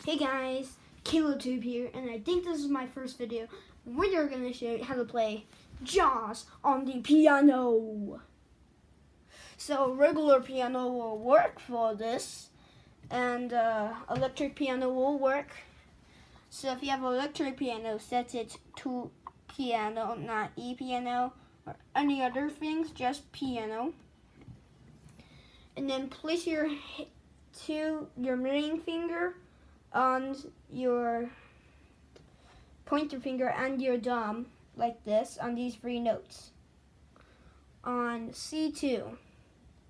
Hey guys, KaloTube here, and I think this is my first video where you're going to show you how to play Jaws on the piano. So regular piano will work for this, and electric piano will work. So if you have electric piano, set it to piano, not E-piano or any other things, just piano. And then place your ring finger on your pointer finger and your thumb like this on these three notes on C2.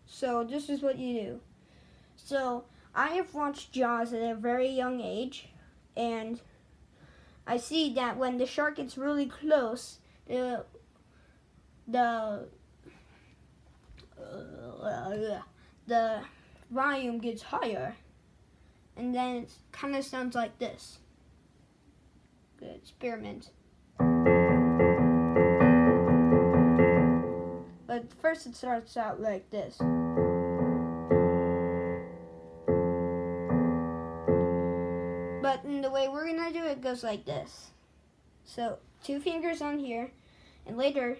So this is what you do. So I have watched Jaws at a very young age, and I see that when the shark gets really close, the volume gets higher. And then it kind of sounds like this. Good experiment. But first it starts out like this. But in the way we're gonna do it goes like this. So 2 fingers on here, and later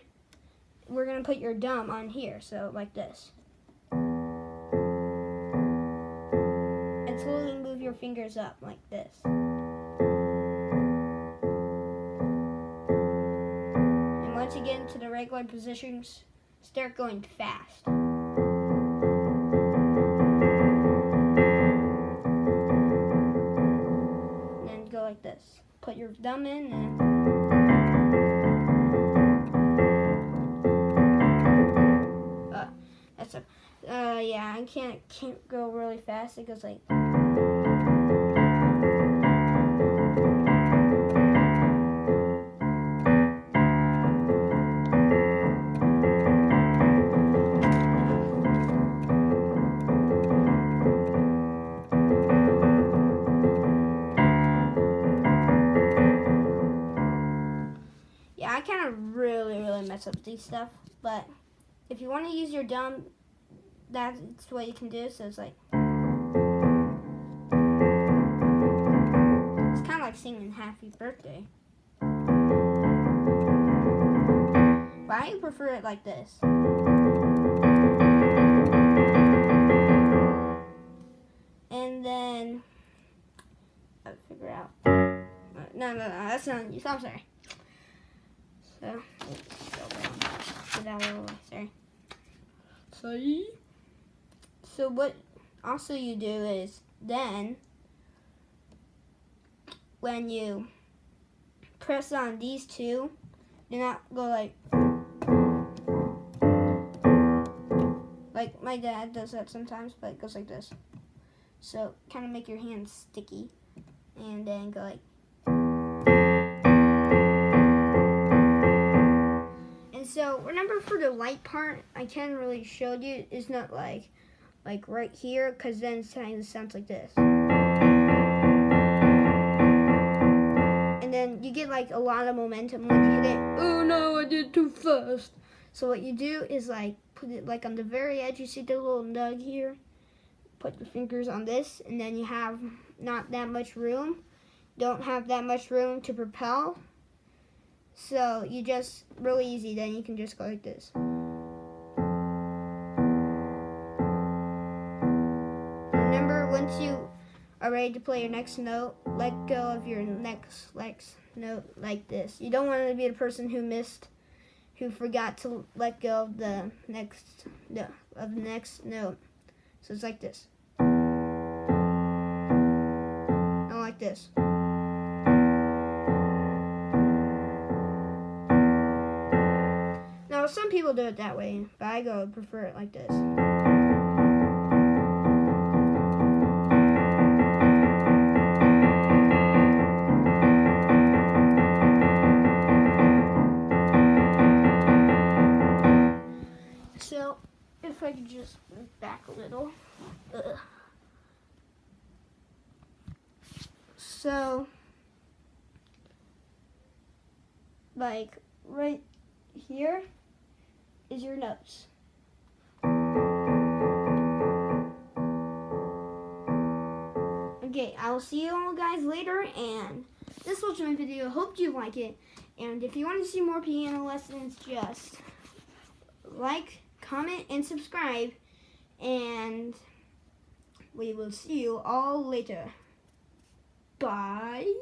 we're gonna put your thumb on here, so like this. Slowly move your fingers up like this. And once you get into the regular positions, start going fast. And then go like this. Put your thumb in and yeah, I can't go really fast. It goes like. Yeah, I kind of really mess up these stuff, but if you want to use your thumb, that's what you can do. So it's like, it's kind of like singing Happy Birthday. But I prefer it like this. And then I'll figure out. No, that's not. I'm sorry. So get that out of the way. Sorry. So what also you do is then when you press on these two, do not go like my dad does that sometimes, but it goes like this. So kind of make your hands sticky, and then go like. And so remember, for the light part, I can't really show you. It's not like right here, because then it sounds like this. And then you get like a lot of momentum when you hit it. Oh no, I did too fast. So what you do is like put it like on the very edge. You see the little nug here? Put your fingers on this, and then you have not that much room. Don't have that much room to propel. So you just, really easy, then you can just go like this. Once you are ready to play your next note, let go of your next note like this. You don't want to be the person who forgot to let go of the next note. So it's like this. Not like this. Now some people do it that way, but I prefer it like this. So, if I could just move back a little. So, like right here is your notes. Okay, Okay, I'll see you all guys later, and this was my video. Hope you like it. And if you want to see more piano lessons, just like, comment, and subscribe. And we will see you all later. Bye.